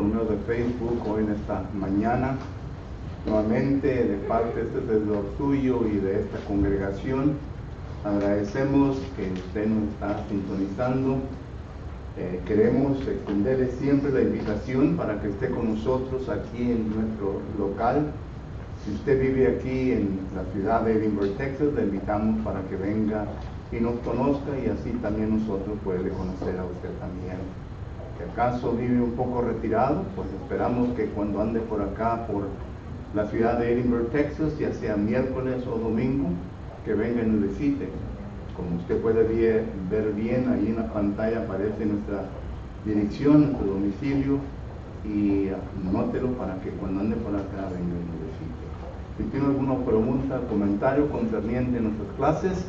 medio de Facebook hoy en esta mañana. Nuevamente, de parte de este servidor suyo y de esta congregación, agradecemos que usted nos está sintonizando. Queremos extenderle siempre la invitación para que esté con nosotros aquí en nuestro local. Si usted vive aquí en la ciudad de Edinburgh, Texas, le invitamos para que venga y nos conozca, y así también nosotros puede conocer a usted también. Si acaso vive un poco retirado, pues esperamos que cuando ande por acá, por la ciudad de Edinburgh, Texas, ya sea miércoles o domingo, que venga y nos visite. Como usted puede ver bien, ahí en la pantalla aparece nuestra dirección, nuestro domicilio, y nótelo para que cuando ande por acá venga y nos visite. Si tiene alguna pregunta, comentario concerniente a nuestras clases,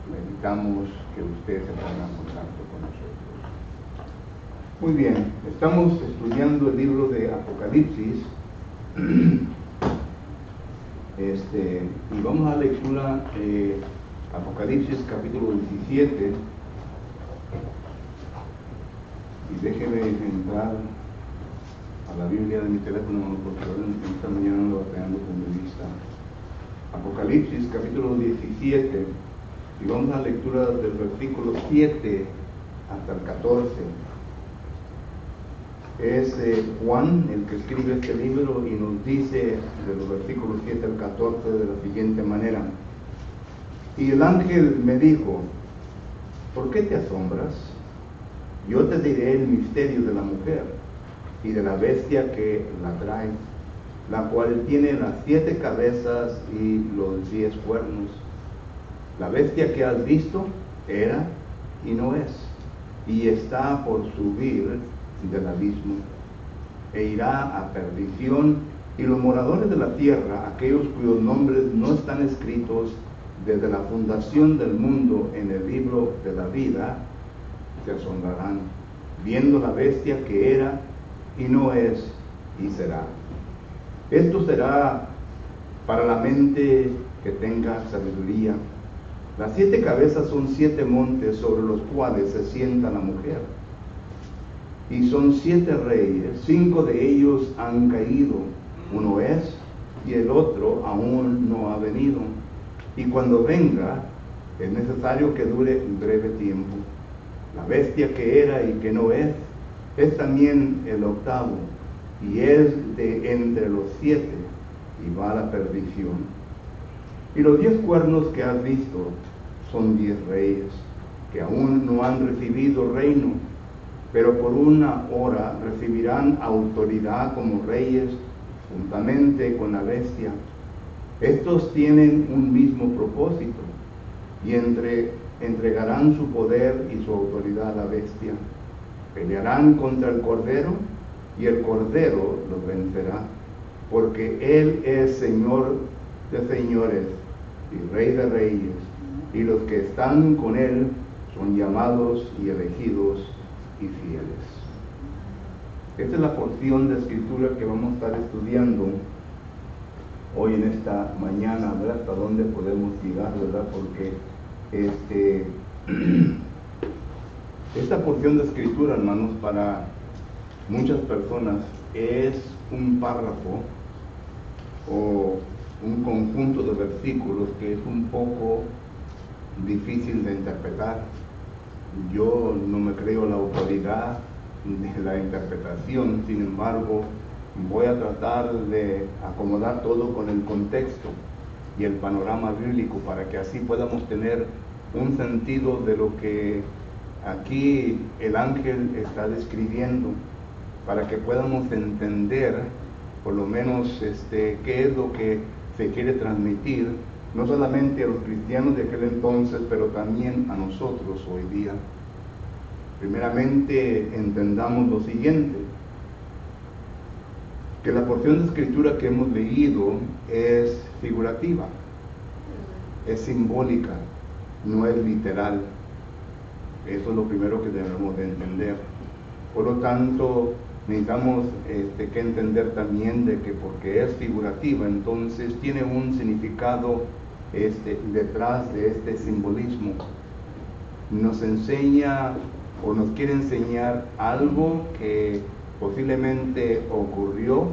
le invitamos que usted se ponga en contacto con nosotros. Muy bien, estamos estudiando el libro de Apocalipsis. Y vamos a la lectura Apocalipsis capítulo 17. Y déjeme entrar a la Biblia de mi teléfono, porque esta mañana ando batallando con mi vista. Apocalipsis capítulo 17, y vamos a la lectura del versículo 7 hasta el 14. Es Juan el que escribe este libro y nos dice de los versículos 7 al 14 de la siguiente manera: y el ángel me dijo, ¿por qué te asombras? Yo te diré el misterio de la mujer y de la bestia que la trae, la cual tiene las 7 cabezas y los 10 cuernos. La bestia que has visto era y no es, y está por subir del abismo, e irá a perdición, y los moradores de la tierra, aquellos cuyos nombres no están escritos desde la fundación del mundo en el libro de la vida, se asombrarán, viendo la bestia que era y no es y será. Esto será para la mente que tenga sabiduría. Las 7 cabezas son 7 montes sobre los cuales se sienta la mujer. Y son 7 reyes, 5 de ellos han caído, uno es, y el otro aún no ha venido. Y cuando venga, es necesario que dure un breve tiempo. La bestia que era y que no es también el octavo, y es de entre los 7, y va a la perdición. Y los 10 cuernos que has visto son 10 reyes, que aún no han recibido reino, pero por una hora recibirán autoridad como reyes, juntamente con la bestia. Estos tienen un mismo propósito, y entregarán su poder y su autoridad a la bestia. Pelearán contra el Cordero, y el Cordero los vencerá, porque Él es Señor de señores y Rey de reyes, y los que están con Él son llamados y elegidos y fieles. Esta es la porción de escritura que vamos a estar estudiando hoy en esta mañana, a ver hasta dónde podemos llegar, ¿verdad? Porque esta porción de escritura, hermanos, para muchas personas es un párrafo o un conjunto de versículos que es un poco difícil de interpretar. Yo no me creo la autoridad de la interpretación, sin embargo, voy a tratar de acomodar todo con el contexto y el panorama bíblico para que así podamos tener un sentido de lo que aquí el ángel está describiendo, para que podamos entender por lo menos qué es lo que se quiere transmitir, no solamente a los cristianos de aquel entonces, pero también a nosotros hoy día. Primeramente, entendamos lo siguiente, que la porción de escritura que hemos leído es figurativa, es simbólica, no es literal. Eso es lo primero que debemos de entender. Por lo tanto, necesitamos que entender también de que porque es figurativa, entonces tiene un significado detrás de este simbolismo. Nos enseña o nos quiere enseñar algo que posiblemente ocurrió,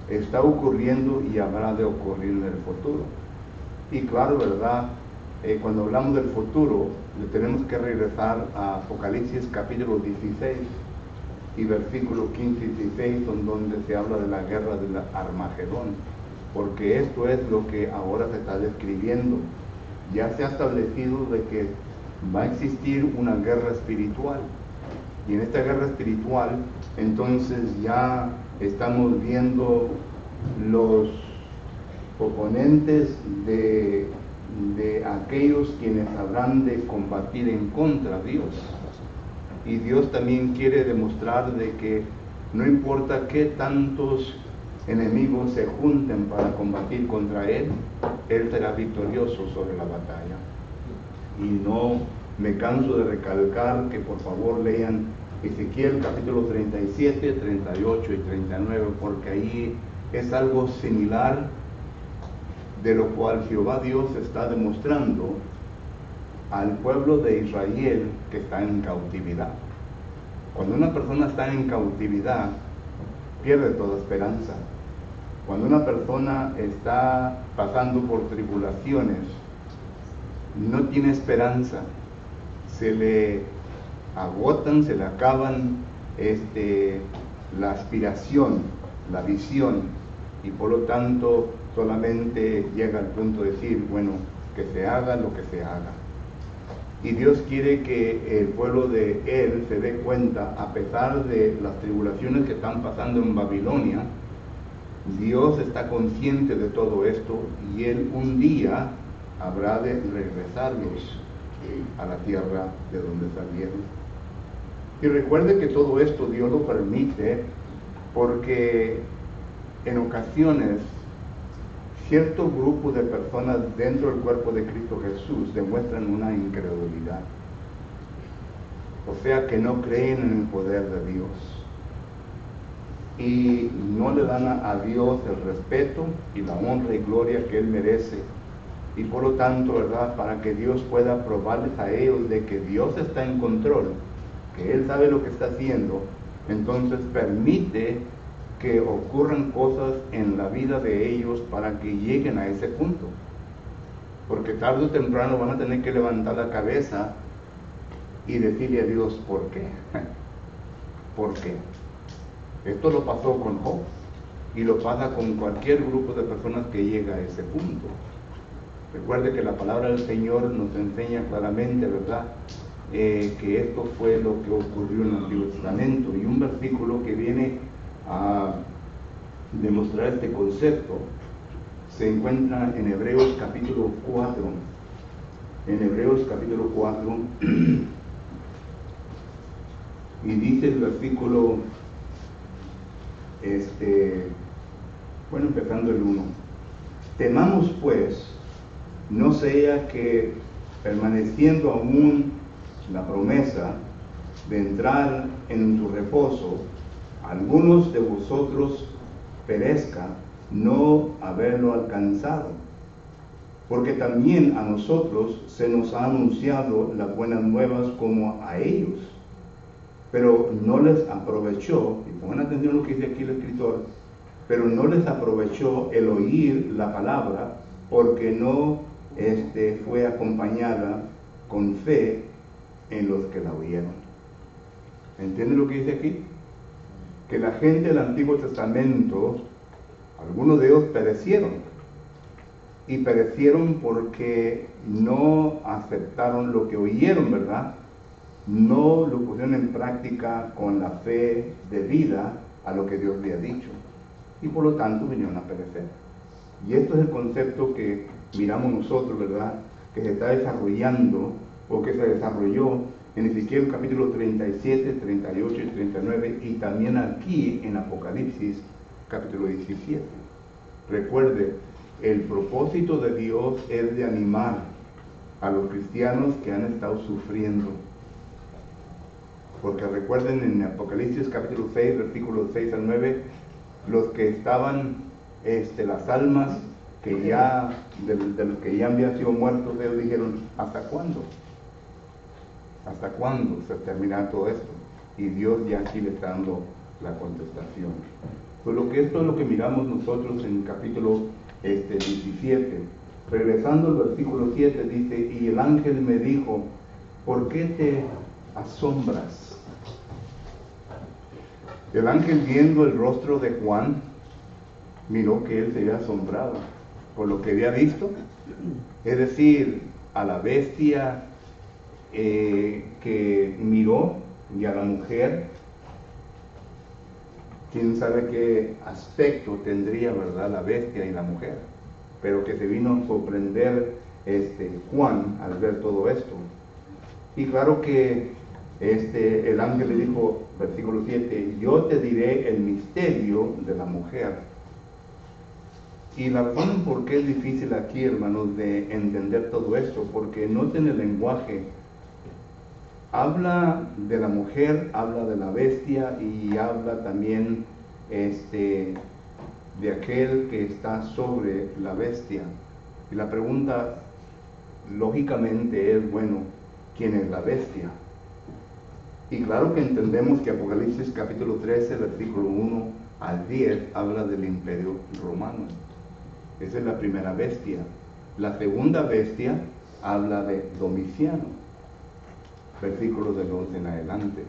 está ocurriendo y habrá de ocurrir en el futuro. Y claro, ¿verdad? Cuando hablamos del futuro, le tenemos que regresar a Apocalipsis capítulo 16 y versículos 15 y 16, donde se habla de la guerra del Armagedón, porque esto es lo que ahora se está describiendo. Ya se ha establecido de que va a existir una guerra espiritual, y en esta guerra espiritual entonces ya estamos viendo los oponentes de aquellos quienes habrán de combatir en contra de Dios. Y Dios también quiere demostrar de que no importa qué tantos enemigos se junten para combatir contra Él será victorioso sobre la batalla. Y no me canso de recalcar que por favor lean Ezequiel capítulo 37, 38 y 39, porque ahí es algo similar, de lo cual Jehová Dios está demostrando al pueblo de Israel que está en cautividad. Cuando una persona está en cautividad, pierde toda esperanza. Cuando una persona está pasando por tribulaciones, no tiene esperanza, se le agotan, se le acaban la aspiración, la visión, y por lo tanto solamente llega al punto de decir, bueno, que se haga lo que se haga. Y Dios quiere que el pueblo de Él se dé cuenta, a pesar de las tribulaciones que están pasando en Babilonia, Dios está consciente de todo esto, y Él un día habrá de regresarlos a la tierra de donde salieron. Y recuerde que todo esto Dios lo permite porque en ocasiones cierto grupo de personas dentro del cuerpo de Cristo Jesús demuestran una incredulidad, o sea que no creen en el poder de Dios y no le dan a Dios el respeto y la honra y gloria que Él merece. Y por lo tanto, ¿verdad?, para que Dios pueda probarles a ellos de que Dios está en control, que Él sabe lo que está haciendo, entonces permite que ocurran cosas en la vida de ellos para que lleguen a ese punto. Porque tarde o temprano van a tener que levantar la cabeza y decirle a Dios, ¿por qué? ¿Por qué? Esto lo pasó con Job y lo pasa con cualquier grupo de personas que llega a ese punto. Recuerde que la palabra del Señor nos enseña claramente, ¿verdad?, que esto fue lo que ocurrió en el Antiguo Testamento. Y un versículo que viene a demostrar este concepto se encuentra en Hebreos capítulo 4. En Hebreos capítulo 4, y dice el versículo, empezando el 1. Temamos pues, no sea que permaneciendo aún la promesa de entrar en su reposo, algunos de vosotros perezca no haberlo alcanzado. Porque también a nosotros se nos ha anunciado las buenas nuevas como a ellos, pero no les aprovechó, y pongan atención a lo que dice aquí el escritor, pero no les aprovechó el oír la palabra, porque no fue acompañada con fe en los que la oyeron. ¿Entienden lo que dice aquí? Que la gente del Antiguo Testamento, algunos de ellos perecieron, y perecieron porque no aceptaron lo que oyeron, ¿verdad? No lo pusieron en práctica con la fe debida a lo que Dios le ha dicho, y por lo tanto vinieron a perecer. Y esto es el concepto que miramos nosotros, ¿verdad?, que se está desarrollando, o que se desarrolló en Ezequiel capítulo 37, 38 y 39, y también aquí en Apocalipsis capítulo 17. Recuerde, el propósito de Dios es de animar a los cristianos que han estado sufriendo. Porque recuerden, en Apocalipsis capítulo 6, versículos 6 al 9, los que estaban, las almas que ya, de los que ya habían sido muertos, ellos dijeron, ¿hasta cuándo? ¿Hasta cuándo se terminará todo esto? Y Dios ya aquí le está dando la contestación. Pues esto es lo que miramos nosotros en el capítulo 17. Regresando al versículo 7 dice, y el ángel me dijo, ¿por qué te asombras? El ángel, viendo el rostro de Juan, miró que él se había asombrado por lo que había visto, es decir, a la bestia que miró y a la mujer. Quién sabe qué aspecto tendría, ¿verdad?, la bestia y la mujer, pero que se vino a sorprender Juan al ver todo esto. Y claro que el ángel le dijo, versículo 7, yo te diré el misterio de la mujer. Y la razón por qué es difícil aquí, hermanos, de entender todo esto, porque noten el lenguaje. Habla de la mujer, habla de la bestia y habla también de aquel que está sobre la bestia. Y la pregunta lógicamente es, bueno, ¿quién es la bestia? Y claro que entendemos que Apocalipsis capítulo 13, versículo 1 al 10 habla del imperio romano. Esa es la primera bestia. La segunda bestia habla de Domiciano, versículos del 11 en adelante.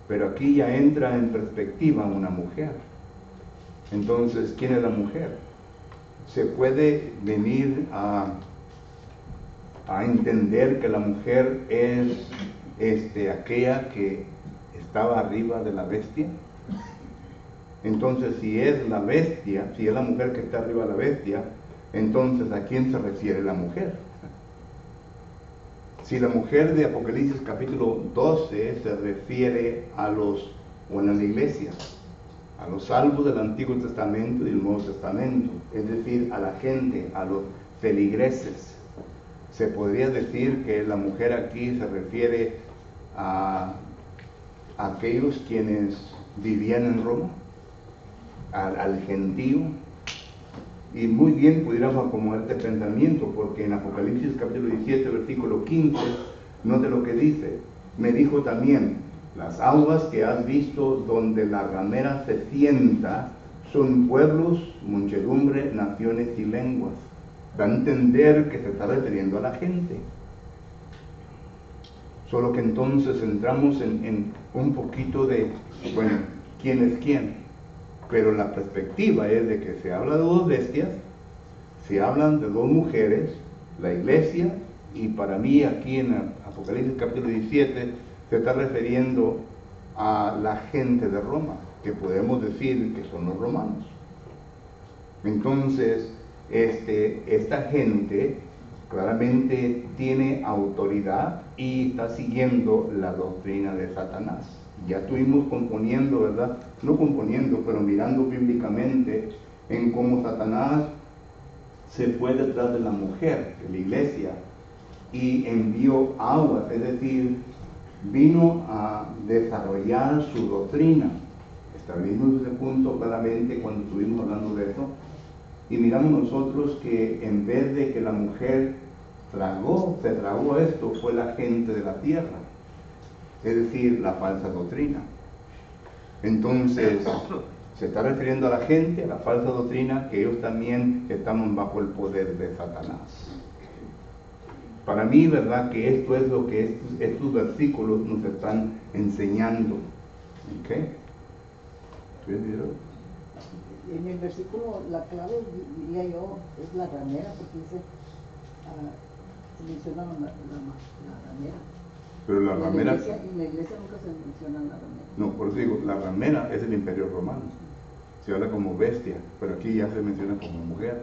Pero aquí ya entra en perspectiva una mujer. Entonces, ¿quién es la mujer? Se puede venir a entender que la mujer es aquella que estaba arriba de la bestia. Entonces, si es la bestia, si es la mujer que está arriba de la bestia, entonces ¿a quién se refiere la mujer? Si la mujer de Apocalipsis capítulo 12 se refiere a la iglesia, a los salvos del Antiguo Testamento y del Nuevo Testamento, es decir, a la gente, a los feligreses, se podría decir que la mujer aquí se refiere a aquellos quienes vivían en Roma, al gentío. Y muy bien pudiéramos acomodar este pensamiento, porque en Apocalipsis capítulo 17, versículo 15, note lo que dice. Me dijo también, las aguas que has visto donde la ramera se sienta son pueblos, muchedumbre, naciones y lenguas. Da a entender que se está refiriendo a la gente. Solo que entonces entramos en un poquito de, bueno, ¿quién es quién? Pero la perspectiva es de que se habla de dos bestias, se hablan de dos mujeres, la iglesia, y para mí aquí en Apocalipsis capítulo 17 se está refiriendo a la gente de Roma, que podemos decir que son los romanos. Entonces, esta gente claramente tiene autoridad y está siguiendo la doctrina de Satanás. Ya estuvimos componiendo, ¿verdad? No componiendo, pero mirando bíblicamente en cómo Satanás se fue detrás de la mujer, de la iglesia, y envió aguas, es decir, vino a desarrollar su doctrina. Establecimos ese punto claramente cuando estuvimos hablando de eso, y miramos nosotros que en vez de que la mujer se tragó esto, fue la gente de la tierra, es decir, la falsa doctrina. Entonces, se está refiriendo a la gente, a la falsa doctrina, que ellos también estamos bajo el poder de Satanás. Para mí, verdad, que esto es lo que estos versículos nos están enseñando. ¿Ok? En el versículo, la clave, diría yo, es la ramera, porque dice, menciona la ramera. Pero la ramera... En la iglesia nunca se menciona la ramera. No, por eso digo, la ramera es el imperio romano. Se habla como bestia, pero aquí ya se menciona como mujer.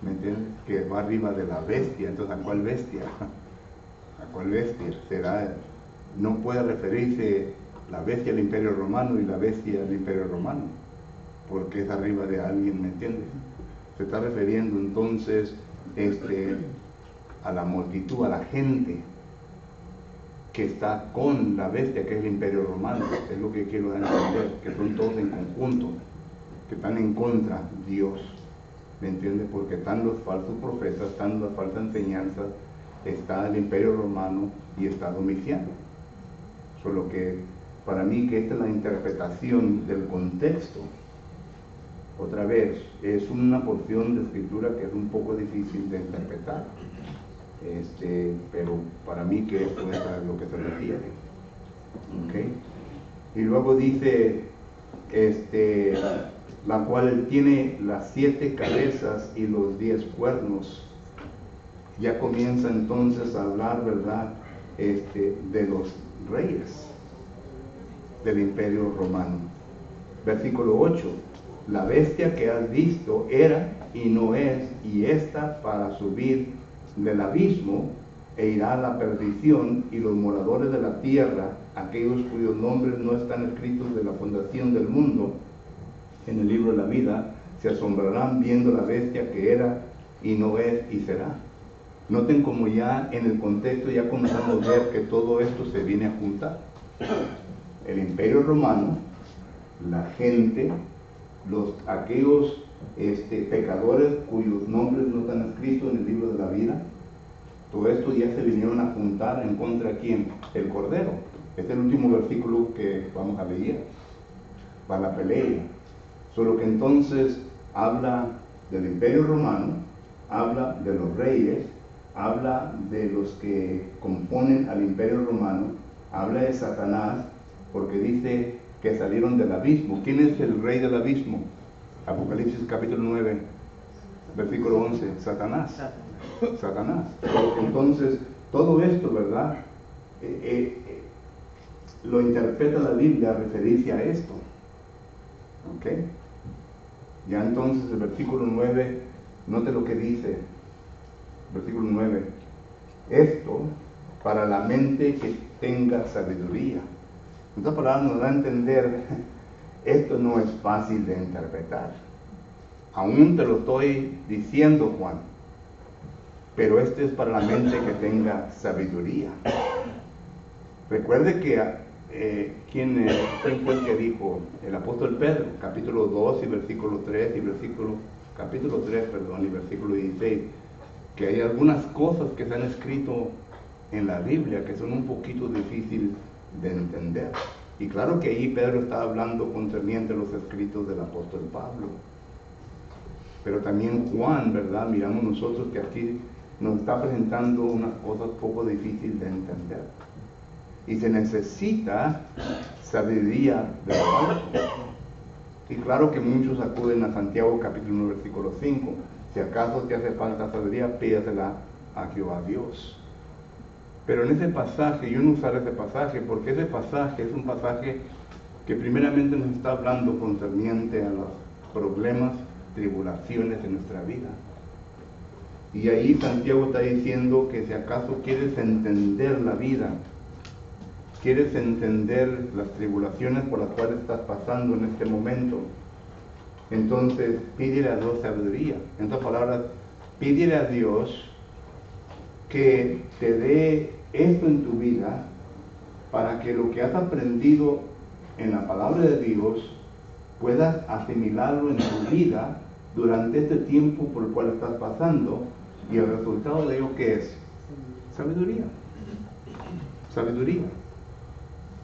¿Me entiendes? Que va arriba de la bestia. Entonces, ¿a cuál bestia? ¿A cuál bestia? Será, no puede referirse la bestia al imperio romano y la bestia al imperio romano, porque es arriba de alguien, ¿me entiendes? Se está refiriendo entonces a la multitud, a la gente que está con la bestia, que es el imperio romano. Es lo que quiero dar a entender, que son todos en conjunto, que están en contra de Dios, ¿me entiendes? Porque están los falsos profetas, están las falsas enseñanzas, está el imperio romano y está Domiciano. Solo que para mí que esta es la interpretación del contexto. Otra vez, es una porción de escritura que es un poco difícil de interpretar, pero para mí que esto es a lo que se refiere. ¿Okay? Y luego dice, la cual tiene las 7 cabezas y los 10 cuernos. Ya comienza entonces a hablar, ¿verdad?, de los reyes del Imperio Romano. Versículo 8. La bestia que has visto era y no es, y está para subir del abismo e irá a la perdición, y los moradores de la tierra, aquellos cuyos nombres no están escritos de la fundación del mundo en el libro de la vida, se asombrarán viendo la bestia que era y no es y será. Noten como ya en el contexto ya comenzamos a ver que todo esto se viene a juntar. El Imperio Romano, la gente, aquellos pecadores cuyos nombres no están escritos en el libro de la vida, todo esto ya se vinieron a juntar en contra de ¿quién? El Cordero. Este es el último versículo que vamos a leer para la pelea. Solo que entonces habla del Imperio Romano, habla de los reyes, habla de los que componen al Imperio Romano, habla de Satanás, porque dice que salieron del abismo. ¿Quién es el rey del abismo? Apocalipsis capítulo 9, versículo 11, Satanás. Satanás. Entonces, todo esto, ¿verdad? Lo interpreta la Biblia a referirse a esto. ¿Ok? Ya entonces el versículo 9, note lo que dice. Versículo 9. Esto para la mente que tenga sabiduría. Esta palabra nos da a entender, esto no es fácil de interpretar. Aún te lo estoy diciendo, Juan. Pero esto es para la mente que tenga sabiduría. Recuerde que ¿quién fue el que dijo? El apóstol Pedro, capítulo 2 y versículo 3 capítulo 3, y versículo 16, que hay algunas cosas que se han escrito en la Biblia que son un poquito difíciles de entender. Y claro que ahí Pedro está hablando concerniente a los escritos del apóstol Pablo. Pero también Juan, ¿verdad? Miramos nosotros que aquí nos está presentando unas cosas poco difíciles de entender. Y se necesita sabiduría de lo alto. Y claro que muchos acuden a Santiago capítulo 1 versículo 5. Si acaso te hace falta sabiduría, pídasela a Jehová Dios. Pero en ese pasaje, yo no usaré ese pasaje, porque ese pasaje es un pasaje que primeramente nos está hablando concerniente a los problemas, tribulaciones de nuestra vida. Y ahí Santiago está diciendo que si acaso quieres entender la vida, quieres entender las tribulaciones por las cuales estás pasando en este momento, entonces pídele a Dios sabiduría. En otras palabras, pídele a Dios que te dé esto en tu vida para que lo que has aprendido en la palabra de Dios puedas asimilarlo en tu vida durante este tiempo por el cual estás pasando. Y el resultado de ello, ¿qué es? Sabiduría. Sabiduría.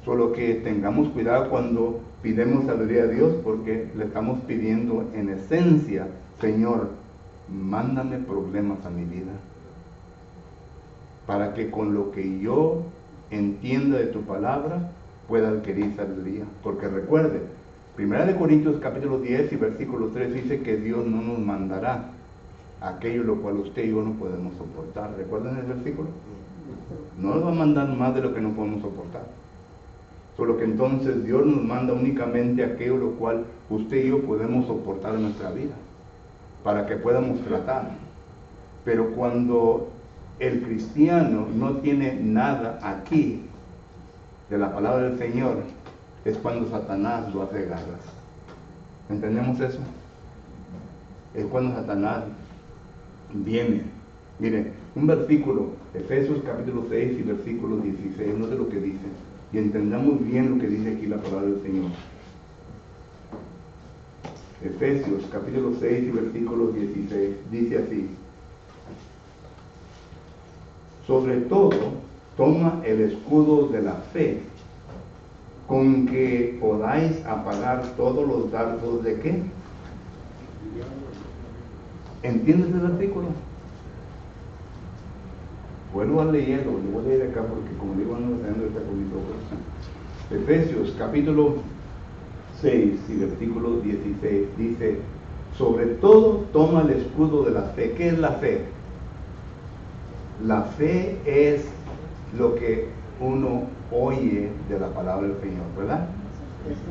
Solo que tengamos cuidado cuando pidemos sabiduría a Dios, porque le estamos pidiendo en esencia, Señor, mándame problemas a mi vida, para que con lo que yo entienda de tu palabra pueda adquirir sabiduría. Porque recuerde, 1 Corintios capítulo 10 y versículo 3 dice que Dios no nos mandará aquello lo cual usted y yo no podemos soportar. ¿Recuerdan el versículo? No nos va a mandar más de lo que no podemos soportar. Solo que entonces Dios nos manda únicamente aquello lo cual usted y yo podemos soportar en nuestra vida, para que podamos tratar. Pero cuando el cristiano no tiene nada aquí de la palabra del Señor, es cuando Satanás lo hace garras. ¿Entendemos eso? Es cuando Satanás viene. Mire, un versículo, Efesios capítulo 6 y versículo 16, no sé lo que dice, y entendamos bien lo que dice aquí la palabra del Señor. Efesios capítulo 6 y versículo 16, dice así: sobre todo, toma el escudo de la fe, con que podáis apagar todos los dardos de qué. ¿Entiendes el artículo? Vuelvo a leerlo, lo voy a leer acá porque como digo, ando teniendo esta con mis ojos. Efesios capítulo 6 y versículo 16 dice: sobre todo toma el escudo de la fe. ¿Qué es la fe? La fe es lo que uno oye de la palabra del Señor, ¿verdad?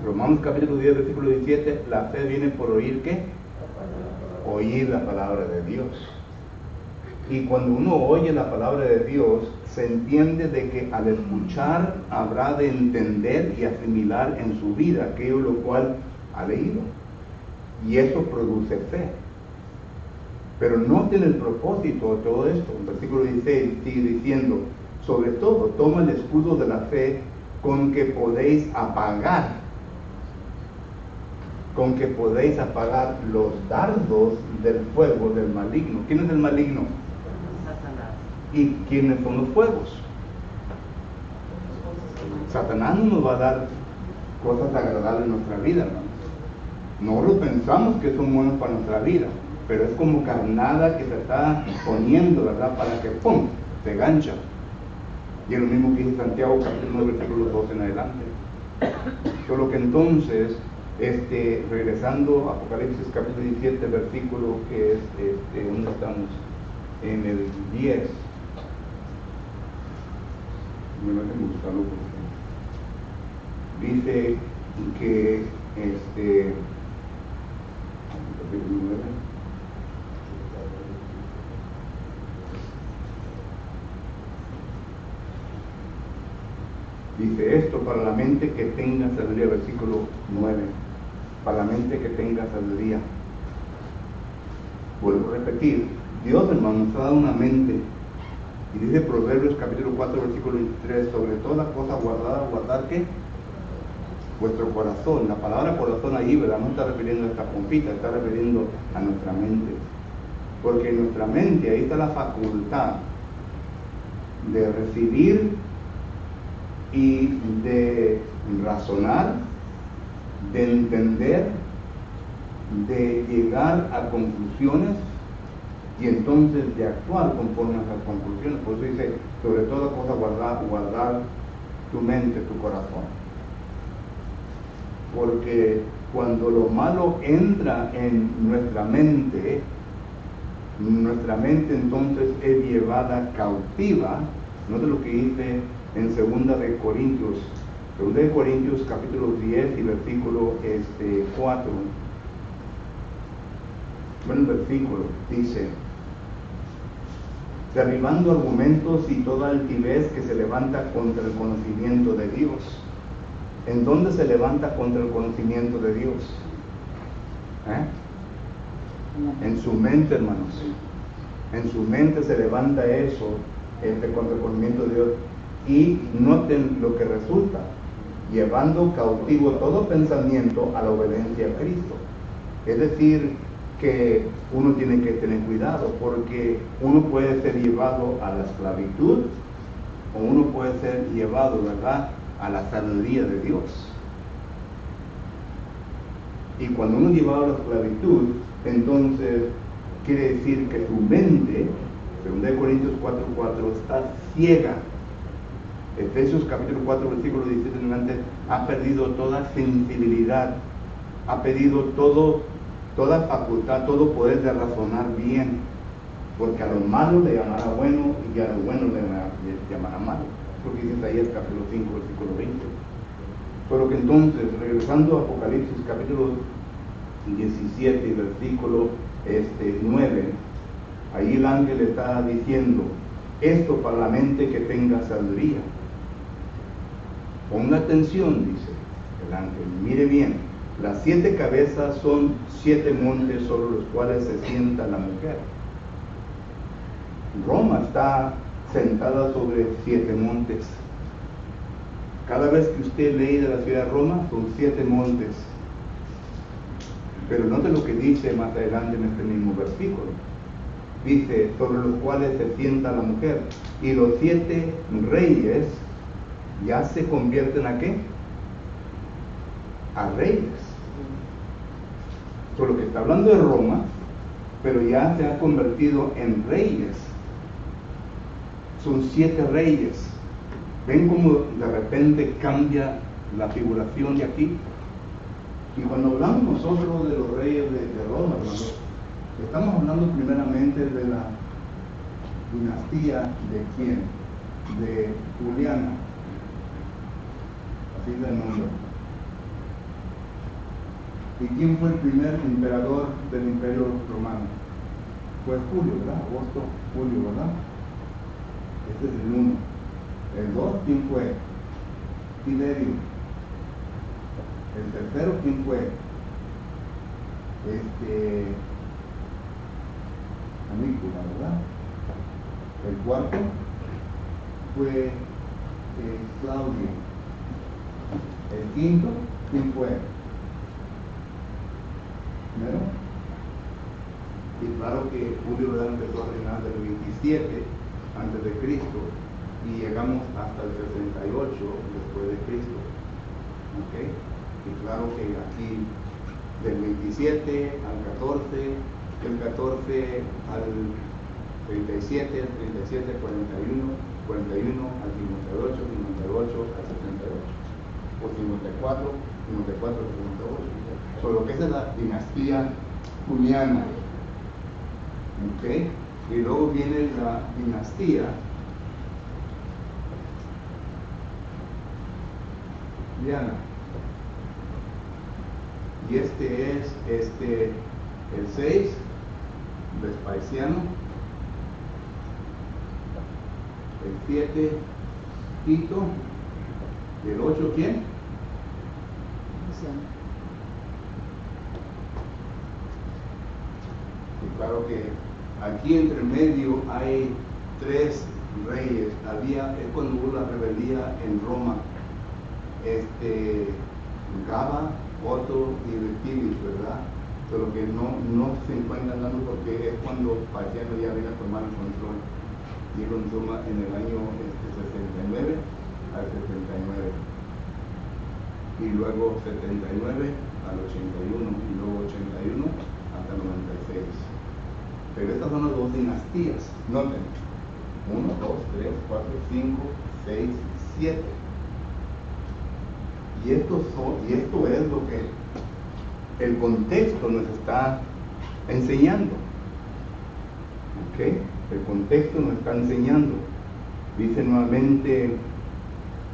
Romanos capítulo 10 versículo 17, la fe viene por oír ¿qué? Oír la palabra de Dios. Y cuando uno oye la palabra de Dios, se entiende de que al escuchar habrá de entender y asimilar en su vida aquello lo cual ha leído. Y eso produce fe. Pero noten el propósito de todo esto. En versículo 16 sigue diciendo: sobre todo, toma el escudo de la fe con que podéis apagar los dardos del fuego del maligno. ¿Quién es el maligno? Satanás. ¿Y quiénes son los fuegos? Satanás no nos va a dar cosas agradables en nuestra vida, hermanos. Nosotros pensamos que son buenos para nuestra vida, pero es como carnada que se está poniendo, ¿verdad? Para que ¡pum!, se gancha. Y es lo mismo que dice Santiago capítulo 9 versículo 2 en adelante. Solo que entonces, regresando a Apocalipsis capítulo 17 versículo que es, ¿dónde estamos? En el 10. Me lo hacen buscarlo porque dice que capítulo 9. Dice esto: para la mente que tenga sabiduría, versículo 9, para la mente que tenga sabiduría. Vuelvo a repetir, Dios, hermano, nos ha dado una mente, y dice Proverbios capítulo 4 versículo 23: sobre toda cosa guardada, guardar ¿qué? Vuestro corazón. La palabra corazón ahí, ¿verdad?, no está refiriendo a esta pompita, está refiriendo a nuestra mente, porque en nuestra mente ahí está la facultad de recibir y de razonar, de entender, de llegar a conclusiones y entonces de actuar conforme a esas conclusiones. Por eso dice: sobre toda cosa guardar tu mente, tu corazón. Porque cuando lo malo entra en nuestra mente entonces es llevada cautiva. Note lo que dice en 2 de Corintios capítulo 10 y versículo 4. Bueno, el versículo dice: derribando argumentos y toda altivez que se levanta contra el conocimiento de Dios. ¿En dónde se levanta contra el conocimiento de Dios? En su mente, hermanos. En su mente se levanta eso, contra el conocimiento de Dios. Y noten lo que resulta: llevando cautivo todo pensamiento a la obediencia a Cristo. Es decir, que uno tiene que tener cuidado, porque uno puede ser llevado a la esclavitud o uno puede ser llevado, ¿verdad?, a la sabiduría de Dios. Y cuando uno es llevado a la esclavitud, entonces quiere decir que su mente, 2 Corintios 4:4, está ciega. Efesios capítulo 4 versículo 17 en adelante: ha perdido toda sensibilidad, ha perdido toda facultad, todo poder de razonar bien, porque a lo malo le llamará bueno y a lo bueno le llamará malo. Porque dice Isaías capítulo 5 versículo 20. Pero que entonces, regresando a Apocalipsis capítulo 17 y versículo 9, ahí el ángel está diciendo esto para la mente que tenga sabiduría. Ponga atención, dice el ángel, mire bien: las 7 cabezas son 7 montes sobre los cuales se sienta la mujer. Roma está sentada sobre 7 montes. Cada vez que usted lee de la ciudad de Roma, son 7 montes. Pero note lo que dice más adelante en este mismo versículo. Dice: sobre los cuales se sienta la mujer. Y los 7 reyes ya se convierten ¿a qué? a reyes. Solo que está hablando de Roma, pero ya se ha convertido en reyes. Son 7 reyes. ¿Ven cómo de repente cambia la figuración de aquí? Y cuando hablamos nosotros de los reyes de Roma, hermanos, estamos hablando primeramente de la dinastía de quién? De Juliana. Así es el nombre. ¿Y quién fue el primer emperador del Imperio Romano? Fue Julio, ¿verdad? Agosto, Julio, ¿verdad? Este es el 1. El 2, ¿quién fue? Tiberio. El tercero, ¿quién fue? Canícula, ¿verdad? El cuarto fue Claudio. El quinto, ¿quién fue? ¿Nero? Y claro que Julio, ¿verdad?, empezó a reinar del 27 antes de Cristo y llegamos hasta el 68 después de Cristo. ¿Ok? Y claro que aquí del 27 al 14, del 14 al 37, del 37 al 41, 41 al 58, 58 al 78, o 54, 54 al 58. Por lo que es la dinastía Juliana. ¿Ok? Y luego viene la dinastía Diana. Y este es el 6, Vespasiano. El 7, Tito. Y el 8, ¿quién? Y claro que aquí entre medio hay 3 reyes. Es cuando hubo la rebeldía en Roma. Gaba, Otto y Vitellius, ¿verdad? Pero que no se encuentran dando porque es cuando Vespasiano ya viene a tomar el control. Y lo toma en el año 69 al 79. Y luego 79 al 81. Y luego 81 hasta 96. Pero estas son las 2 dinastías. Noten. 1, 2, 3, 4, 5, 6, 7. Y esto es lo que el contexto nos está enseñando. ¿Ok? El contexto nos está enseñando. Dice nuevamente,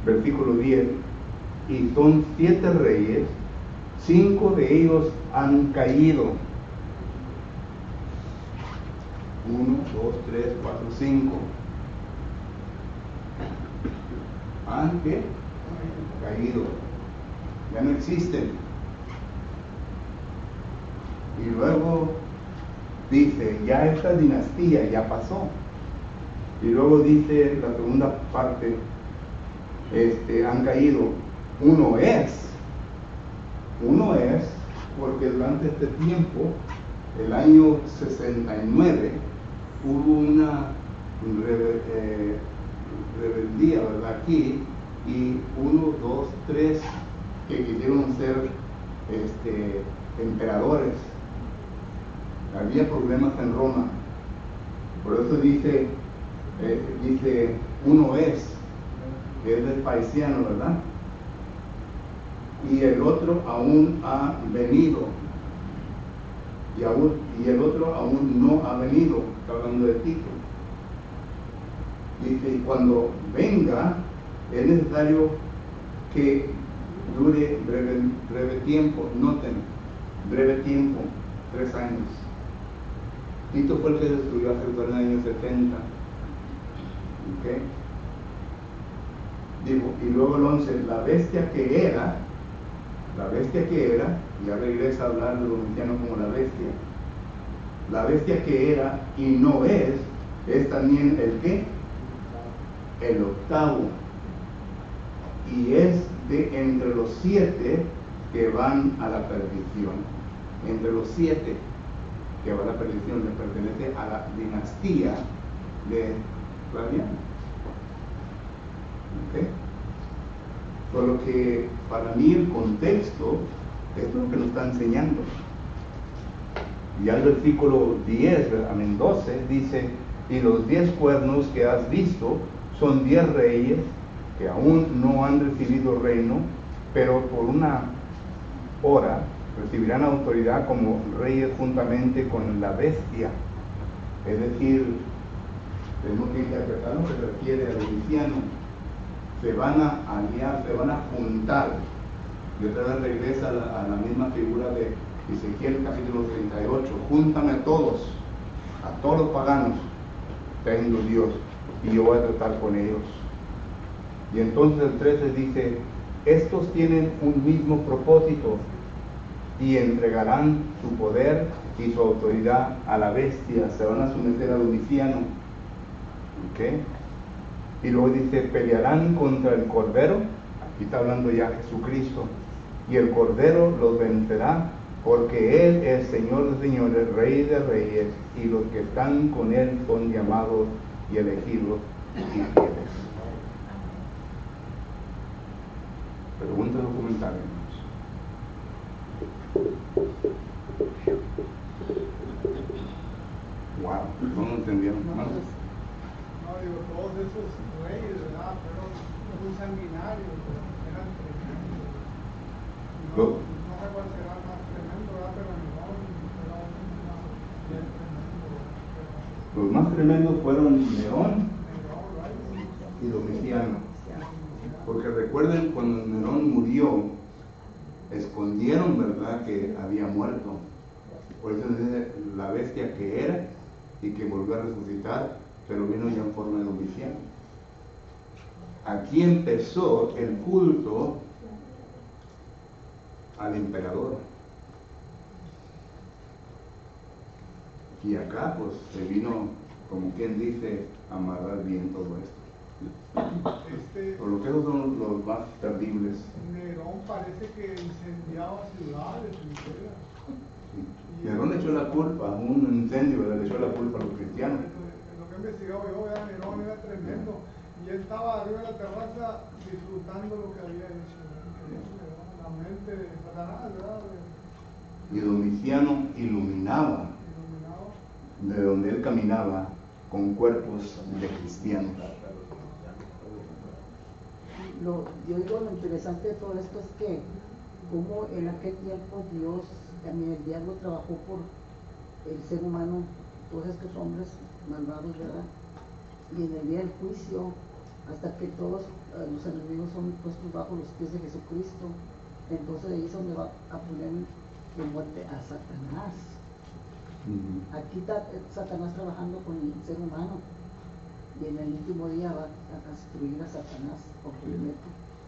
versículo 10, y son 7 reyes, 5 de ellos han caído. 1, 2, 3, 4, 5. Han caído. Ya no existen. Y luego dice, ya esta dinastía ya pasó. Y luego dice la segunda parte, han caído. Uno es, porque durante este tiempo, el año 69, hubo una rebeldía, ¿verdad? Aquí, y 1, 2, 3 que quisieron ser emperadores. Había problemas en Roma. Por eso dice uno es, que es Vespasiano, ¿verdad? Y el otro aún ha venido. Y el otro aún no ha venido. Está hablando de Tito. Dice, y cuando venga, es necesario que dure breve tiempo. Noten, breve tiempo, 3 años. Tito fue el que destruyó a Jerusalén en el año 70. ¿Ok? Digo, y luego el 11, la bestia que era, ya regresa a hablar de los cristianos como la bestia que era y no es también el ¿qué? El octavo. Y es de entre los 7 que van a la perdición. Entre los 7 que van a la perdición, le pertenece a la dinastía de Flaviano. ¿Ok? Por lo que para mí el contexto es lo que nos está enseñando. Y al versículo 12 dice, y los 10 cuernos que has visto son 10 reyes que aún no han recibido reino, pero por una hora recibirán autoridad como reyes juntamente con la bestia. Es decir, tenemos que interpretar lo que se refiere al cristiano. Se van a aliar, se van a juntar. Y otra vez regresa a la misma figura de Ezequiel capítulo 38. Júntame a todos los paganos, tengo Dios, y yo voy a tratar con ellos. Y entonces el 13 dice, estos tienen un mismo propósito y entregarán su poder y su autoridad a la bestia, se van a someter al Domiciano. ¿Okay? Y luego dice, pelearán contra el Cordero, aquí está hablando ya Jesucristo, y el Cordero los vencerá, porque Él es Señor de señores, Rey de reyes, y los que están con Él son llamados y elegidos y fieles. Preguntas o comentarios. Wow, no entendieron. No, digo, todos esos reyes, ¿verdad? Fueron muy sanguinarios, eran tremendos. No sé cuál será el más tremendo, ¿verdad? Pero Nerón era más tremendo. Los más tremendos fueron Nerón y Domiciano. Porque recuerden, cuando Nerón murió, escondieron, ¿verdad?, que había muerto. Por eso dice la bestia que era y que volvió a resucitar, pero vino ya en forma de Domiciano. Aquí empezó el culto al emperador. Y acá pues se vino, como quien dice, a amarrar bien todo esto. Por lo que esos son los más terribles. Nerón parece que incendiaba ciudades, Sí. Nerón le echó la culpa, un incendio, ¿verdad? Le echó la culpa a los cristianos. Lo que he investigado yo, Nerón era tremendo. Y él estaba arriba de la terraza disfrutando lo que había hecho. La mente de Satanás, ¿verdad? Y Domiciano iluminaba de donde él caminaba con cuerpos de cristianos. Yo digo, lo interesante de todo esto es que como en aquel tiempo Dios, también el diablo trabajó por el ser humano, todos estos hombres malvados, ¿verdad? Y en el día del juicio, hasta que todos los enemigos son puestos bajo los pies de Jesucristo, entonces ahí es donde va a poner en muerte a Satanás. Aquí está Satanás trabajando con el ser humano, y en el último día va a destruir a Satanás por completo.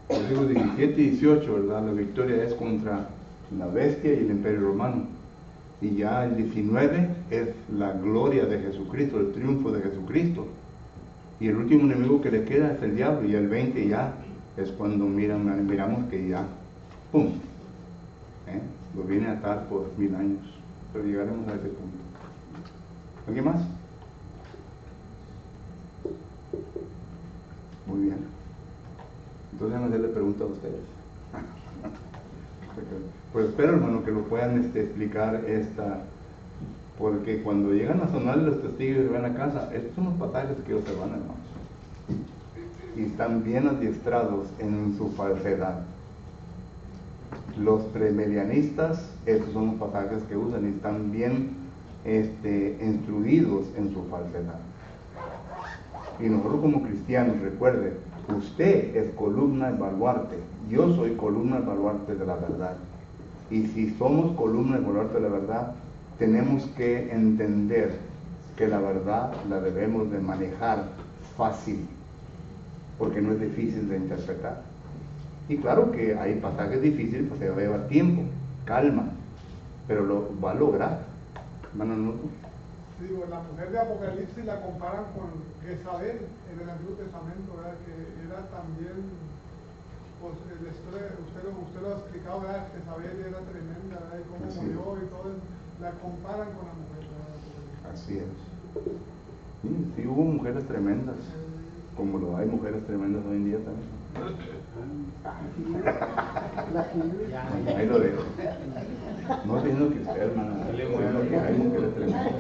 Los libros 17 y 18, ¿verdad? La victoria es contra la bestia y el imperio romano. Y ya el 19 es la gloria de Jesucristo, el triunfo de Jesucristo. Y el último enemigo que le queda es el diablo. Y el 20 ya es cuando miramos que ya, ¡pum!, lo viene a atar por 1000 años. Pero llegaremos a ese punto. ¿Alguien más? Muy bien. Entonces vamos a hacerle preguntas a ustedes. Pues espero, hermano, que lo puedan explicar porque cuando llegan a sonar los testigos y van a casa, estos son los pasajes que ellos se van, hermanos. Y están bien adiestrados en su falsedad. Los premilenianistas, estos son los pasajes que usan y están bien instruidos en su falsedad. Y nosotros como cristianos, recuerde, usted es columna y baluarte, yo soy columna y baluarte de la verdad. Y si somos columna y baluarte de la verdad, tenemos que entender que la verdad la debemos de manejar fácil, porque no es difícil de interpretar. Y claro que hay pasajes difíciles, pues se va a llevar tiempo, calma, pero lo va a lograr. Hermano, Digo, la mujer de Apocalipsis la comparan con Jezabel en el Antiguo Testamento, ¿verdad? Que era también, pues la historia, usted lo ha explicado, ¿verdad? Jezabel era tremenda, ¿verdad? Y cómo murió y todo, la comparan con la mujer, ¿verdad? Así es. Sí, hubo mujeres tremendas, como lo hay mujeres tremendas hoy en día también. La Gil. Ahí lo dejo. No tiene lo que usted, hermano. Es lo que hay, mujeres tremendas.